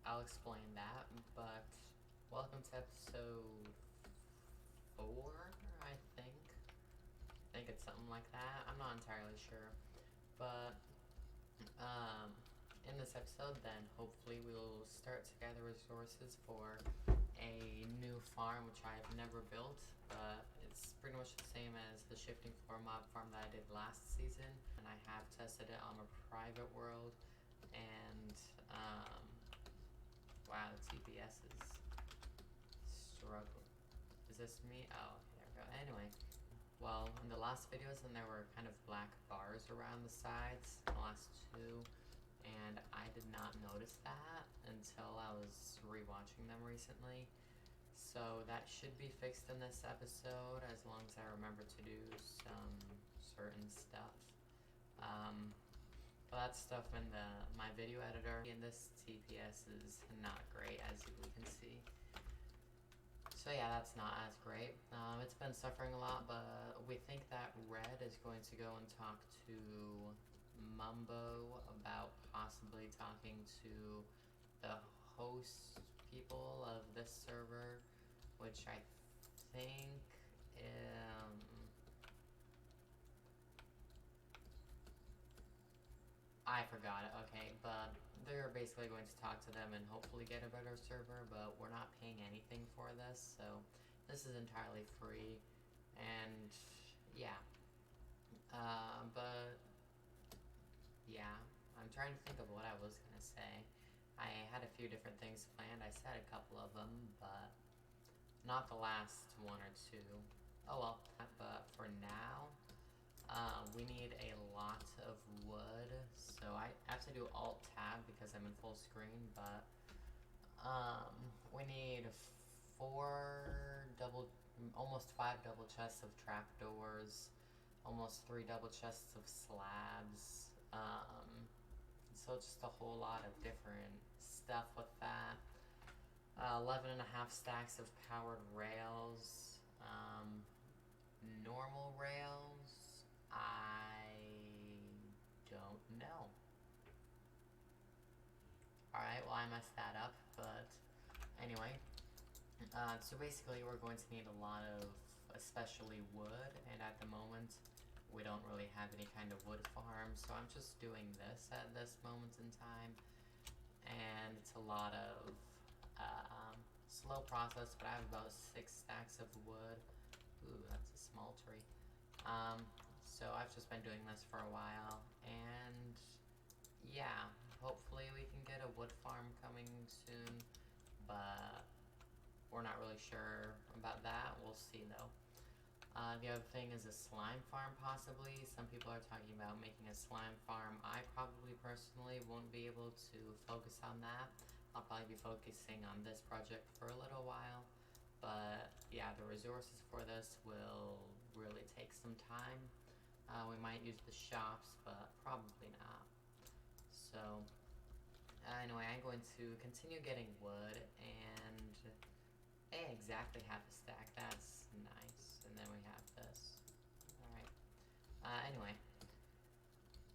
I'll explain that, but welcome to episode 4, I think. I think it's something like that. I'm not entirely sure. But, in this episode, then, hopefully we'll start to gather resources for a new farm, which I have never built, but it's pretty much the same as the shifting floor mob farm that I did last season, and I have tested it on a private world, and, wow, the TPS is struggling. Is this me? Oh, there we go. Anyway, well, in the last videos, then there were kind of black bars around the sides, the last two, and I did not notice that until I was rewatching them recently. So that should be fixed in this episode, as long as I remember to do some certain stuff. But that's stuff in my video editor, and this TPS is not great, as we can see. So yeah, that's not as great. It's been suffering a lot, but we think that Red is going to go and talk to Mumbo about possibly talking to the host people of this server, which I think, I forgot it, okay, but they're basically going to talk to them and hopefully get a better server, but we're not paying anything for this, so this is entirely free, and yeah. But yeah, I'm trying to think of what I was gonna say. I had a few different things planned. I said a couple of them, but not the last one or two. Oh well, but for now, we need a lot of wood, so I have to do Alt-Tab because I'm in full screen, but we need almost 5 double chests of trapdoors, almost 3 double chests of slabs, so just a whole lot of different stuff with that. 11.5 stacks of powered rails, normal rails, I don't know. Alright, well I messed that up, but anyway. So basically we're going to need a lot of, especially wood, and at the moment we don't really have any kind of wood farm, so I'm just doing this at this moment in time, and it's a lot of slow process, but I have about 6 stacks of wood. Ooh, that's a small tree. So I've just been doing this for a while, and yeah, hopefully we can get a wood farm coming soon, but we're not really sure about that. We'll see though. The other thing is a slime farm, possibly. Some people are talking about making a slime farm. I probably personally won't be able to focus on that. I'll probably be focusing on this project for a little while. But yeah, the resources for this will really take some time. We might use the shops, but probably not. So anyway, I'm going to continue getting wood, and exactly half a stack. That's nice. And then we have this. Alright. Anyway.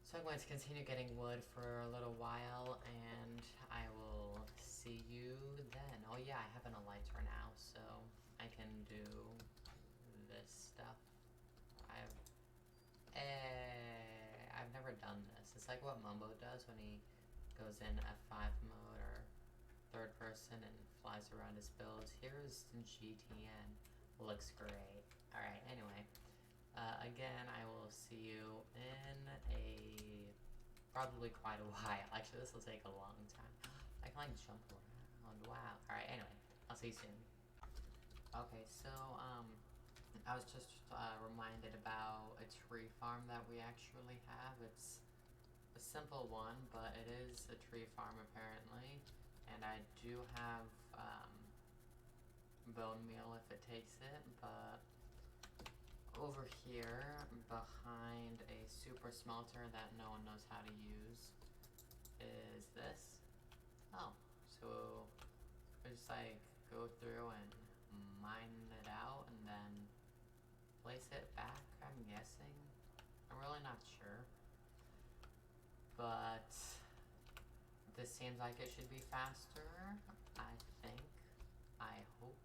So I'm going to continue getting wood for a little while, and I will see you then. Oh yeah, I have an elytra now, so I can do this stuff. I've never done this. It's like what Mumbo does when he goes in F5 mode or third person and flies around his builds. Here's GTN. Looks great. Alright, anyway. Again, I will see you in probably quite a while. Actually, this will take a long time. I can like jump around. Wow. Alright, anyway. I'll see you soon. Okay, so, I was just reminded about a tree farm that we actually have. It's a simple one, but it is a tree farm apparently. And I do have bone meal if it takes it, but over here behind a super smelter that no one knows how to use is this. Oh, so we just like go through and mine it out and then place it back, I'm guessing. I'm really not sure. But this seems like it should be faster, I think. I hope.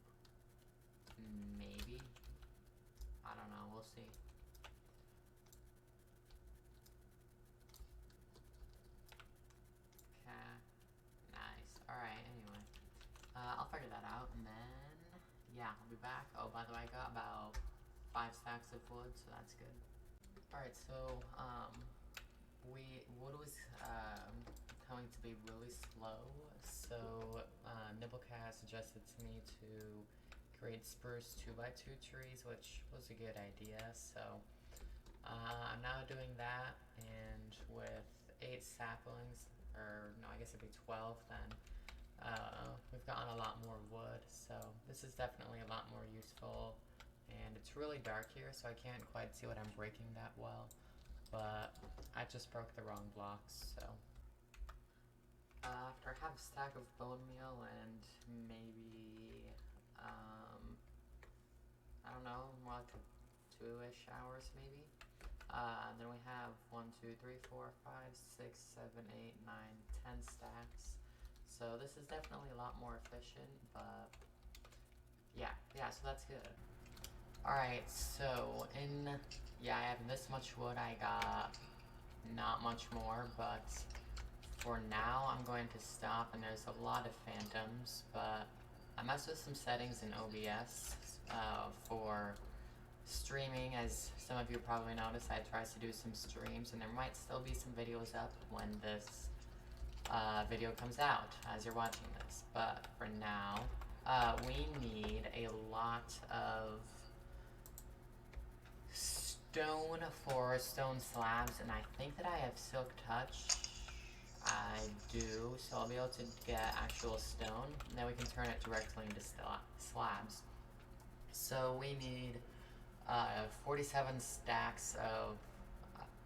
Maybe. I don't know, we'll see. Okay. Nice. Alright, anyway. I'll figure that out, and then, yeah, I'll be back. Oh, by the way, I got about 5 stacks of wood, so that's good. Alright, so, wood was, coming to be really slow, so, Nibblecat suggested to me to create spruce 2x2 trees, which was a good idea, so, I'm now doing that, and with 8 saplings, or, no, I guess it'd be 12 then, we've gotten a lot more wood, so this is definitely a lot more useful, and it's really dark here, so I can't quite see what I'm breaking that well, but I just broke the wrong blocks, so. After I have a stack of bone meal and maybe, I don't know, more like 2-ish hours maybe. Then we have 1, 2, 3, 4, 5, 6, 7, 8, 9, 10 stacks. So this is definitely a lot more efficient, but yeah, so that's good. Alright, so I have this much wood, I got not much more, but for now I'm going to stop, and there's a lot of phantoms, but I messed with some settings in OBS for streaming. As some of you probably noticed, I tried to do some streams, and there might still be some videos up when this video comes out as you're watching this, but for now, we need a lot of stone for stone slabs, and I think that I have silk touch. I do, so I'll be able to get actual stone, and then we can turn it directly into slabs. So we need 47 stacks of,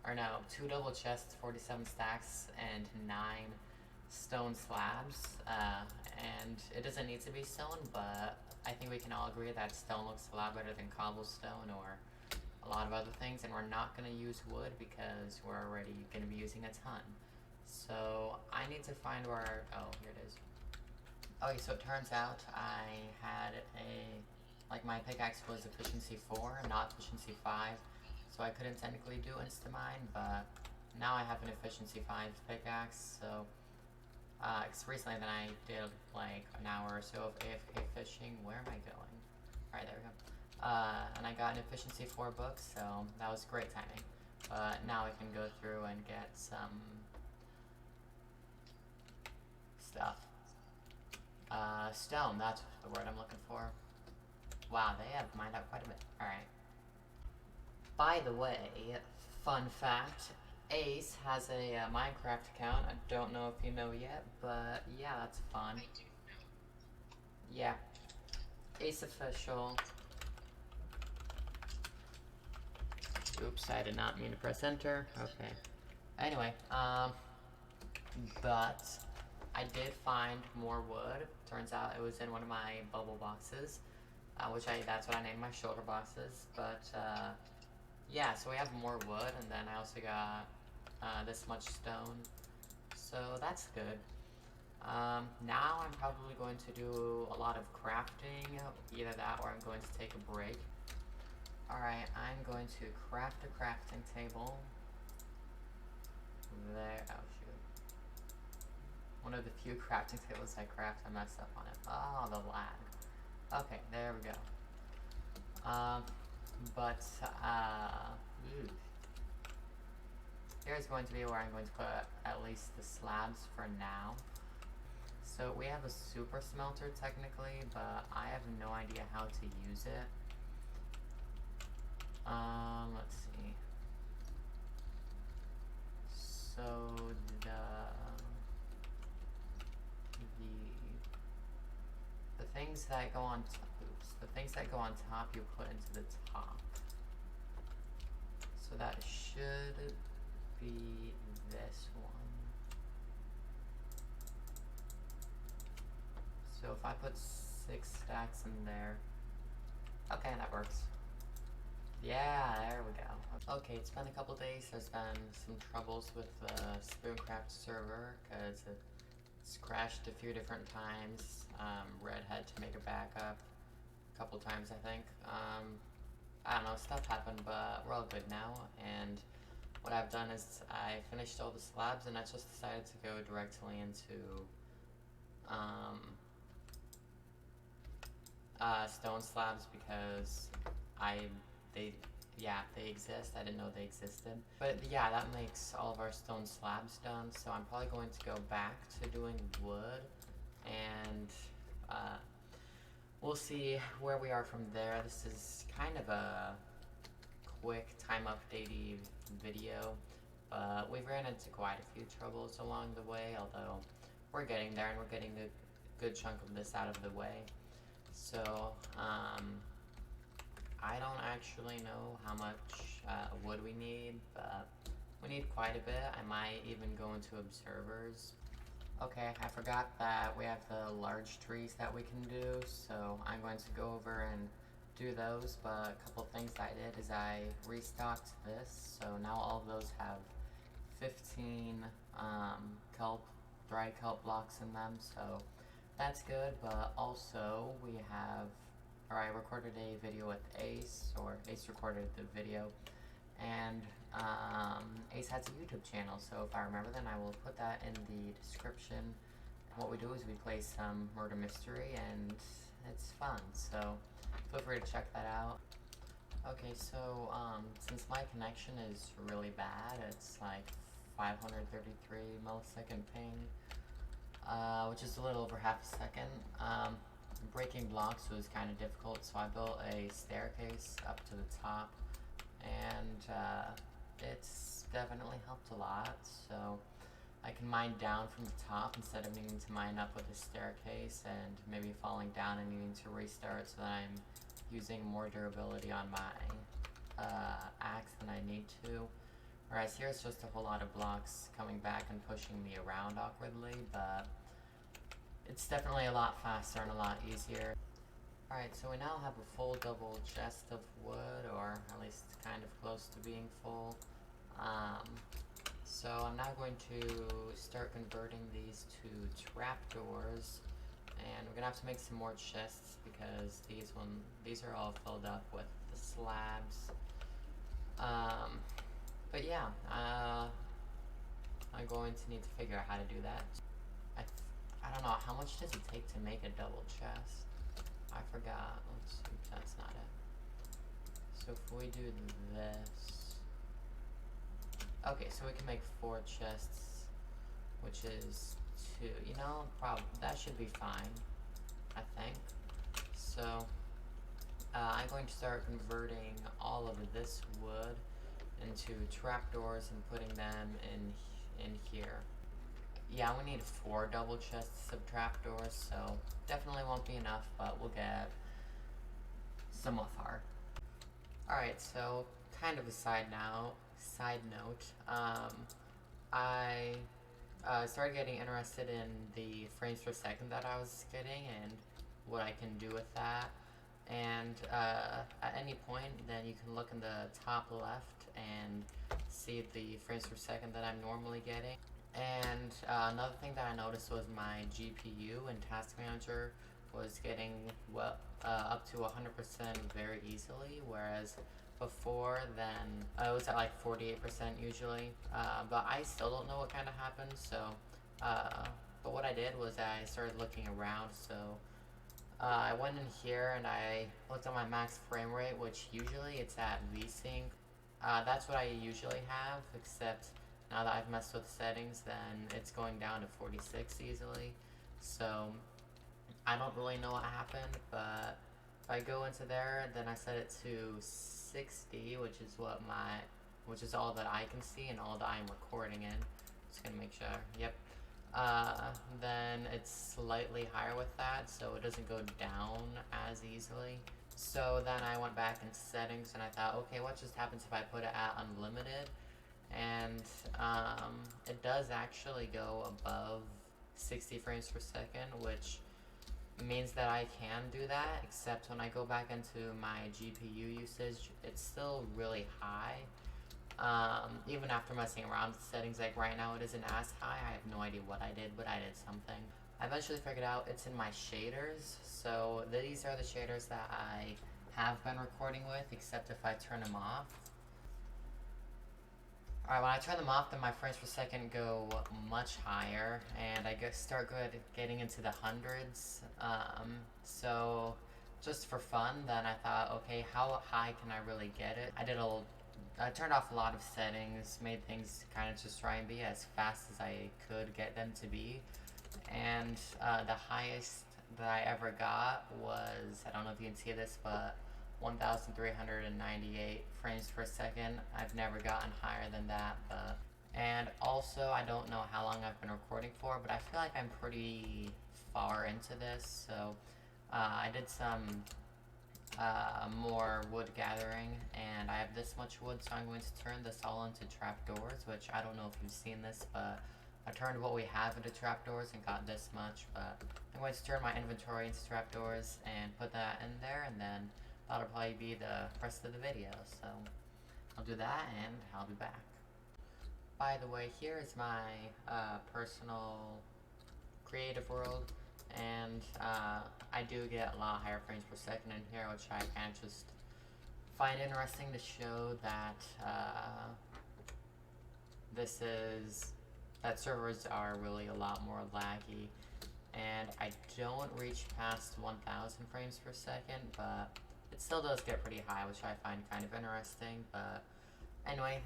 2 double chests, 47 stacks, and 9 stone slabs, and it doesn't need to be stone, but I think we can all agree that stone looks a lot better than cobblestone or a lot of other things, and we're not going to use wood because we're already going to be using a ton. So I need to find where, oh, here it is. Okay, so it turns out I had my pickaxe was efficiency 4, not efficiency 5, so I couldn't technically do insta-mine, but now I have an efficiency 5 pickaxe, so, because recently then I did like an hour or so of AFK fishing. Where am I going? Alright, there we go. And I got an efficiency 4 book, so that was great timing. But now I can go through and get some stuff. Stone, that's the word I'm looking for. Wow, they have mined out quite a bit. Alright. By the way, fun fact, Ace has a Minecraft account. I don't know if you know yet, but yeah, that's fun. I do know. Yeah. Ace official. Oops, I did not mean to press enter. Okay. Anyway, but I did find more wood. Turns out it was in one of my bubble boxes, that's what I named my shoulder boxes. But yeah, so we have more wood, and then I also got this much stone, so that's good. Now I'm probably going to do a lot of crafting, either that or I'm going to take a break. Alright, I'm going to craft a crafting table. There, oh shoot. One of the few crafting tables I craft, I messed up on it. Oh, the lag. Okay, there we go. Here's going to be where I'm going to put at least the slabs for now. So we have a super smelter technically, but I have no idea how to use it. Let's see. So the things that go on the things that go on top you put into the top. So that should be this one. So if I put 6 stacks in there, okay, that works. Yeah, there we go. Okay, it's been a couple days. There's been some troubles with the Spooncraft server, because It's crashed a few different times. Red had to make a backup a couple times, I think. I don't know, stuff happened, but we're all good now. And what I've done is I finished all the slabs, and I just decided to go directly into stone slabs because they exist. I didn't know they existed. But yeah, that makes all of our stone slabs done, so I'm probably going to go back to doing wood, and we'll see where we are from there. This is kind of a quick time updatey video, but we've ran into quite a few troubles along the way, although we're getting there, and we're getting a good chunk of this out of the way. So, I don't actually know how much wood we need, but we need quite a bit. I might even go into observers. Okay, I forgot that we have the large trees that we can do, so I'm going to go over and do those, but a couple things I did is I restocked this, so now all of those have 15 dry kelp blocks in them, so that's good. But also I recorded a video with Ace, or Ace recorded the video, and Ace has a YouTube channel, so if I remember then I will put that in the description. What we do is we play some murder mystery, and it's fun, so feel free to check that out. Okay, so since my connection is really bad, it's like 533 millisecond ping, which is a little over half a second. Breaking blocks was kind of difficult, so I built a staircase up to the top, and it's definitely helped a lot. So I can mine down from the top instead of needing to mine up with a staircase and maybe falling down and needing to restart, so that I'm using more durability on my axe than I need to. Whereas here it's just a whole lot of blocks coming back and pushing me around awkwardly, but it's definitely a lot faster and a lot easier. Alright, so we now have a full double chest of wood, or at least kind of close to being full. So I'm now going to start converting these to trapdoors, and we're gonna have to make some more chests because these are all filled up with the slabs. But yeah, I'm going to need to figure out how to do that. I don't know, how much does it take to make a double chest? I forgot. Let's see, that's not it. So if we do this... Okay, so we can make 4 chests, which is 2. You know, that should be fine, I think. So, I'm going to start converting all of this wood into trapdoors and putting them in here. Yeah, we need 4 double chests of trapdoors, so definitely won't be enough, but we'll get somewhat far. Alright, so kind of a side note, I started getting interested in the frames per second that I was getting and what I can do with that. And at any point, then you can look in the top left and see the frames per second that I'm normally getting. And another thing that I noticed was my GPU and Task Manager was getting up to 100% very easily, whereas before then it was at like 48% usually. But I still don't know what kind of happened. So, but what I did was I started looking around. So I went in here and I looked at my max frame rate, which usually it's at VSync. That's what I usually have, except now that I've messed with settings, then it's going down to 46 easily. So I don't really know what happened, but if I go into there, then I set it to 60, which is all that I can see and all that I'm recording in. Just gonna make sure. Yep. Then it's slightly higher with that, so it doesn't go down as easily. So then I went back into settings and I thought, okay, what just happens if I put it at unlimited? And it does actually go above 60 frames per second, which means that I can do that, except when I go back into my GPU usage, it's still really high. Even after messing around with settings, like right now it isn't as high. I have no idea what I did, but I did something. I eventually figured out it's in my shaders. So these are the shaders that I have been recording with, except if I turn them off. Alright, when I turn them off, then my frames per second go much higher, and I start getting into the hundreds. So just for fun, then I thought, okay, how high can I really get it? I turned off a lot of settings, made things kind of just try and be as fast as I could get them to be. And the highest that I ever got was, I don't know if you can see this, but 1,398 frames per second. I've never gotten higher than that, but... And also, I don't know how long I've been recording for, but I feel like I'm pretty far into this, so I did some more wood gathering, and I have this much wood, so I'm going to turn this all into trapdoors, which I don't know if you've seen this, but I turned what we have into trapdoors and got this much, but I'm going to turn my inventory into trapdoors and put that in there, and then that'll probably be the rest of the video, so I'll do that and I'll be back. By the way, here is my personal creative world, and I do get a lot higher frames per second in here, which I kind of just find interesting to show that that servers are really a lot more laggy, and I don't reach past 1,000 frames per second, but it still does get pretty high, which I find kind of interesting. But anyway,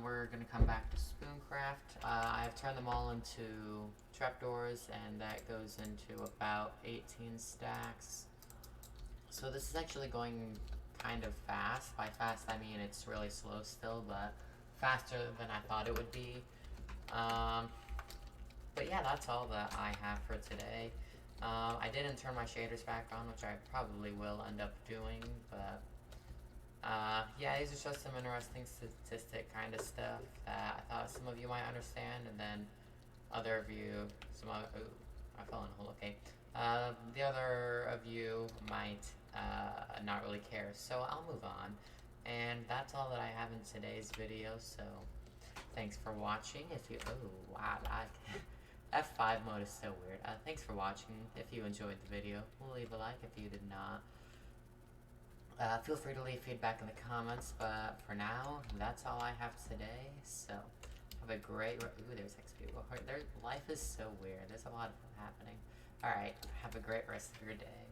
we're gonna come back to Spooncraft. I've turned them all into trapdoors, and that goes into about 18 stacks. So this is actually going kind of fast. By fast, I mean it's really slow still, but faster than I thought it would be. But yeah, that's all that I have for today. I didn't turn my shaders back on, which I probably will end up doing, but yeah, these are just some interesting statistic kind of stuff that I thought some of you might understand, and then other of you, ooh, I fell in a hole, okay. The other of you might not really care, so I'll move on. And that's all that I have in today's video, so thanks for watching. If you, oh wow, F5 mode is so weird. Thanks for watching. If you enjoyed the video, leave a like. If you did not, feel free to leave feedback in the comments, but for now, that's all I have today, so have a great, ooh, there's XP. Life is so weird. There's a lot of happening. Alright, have a great rest of your day.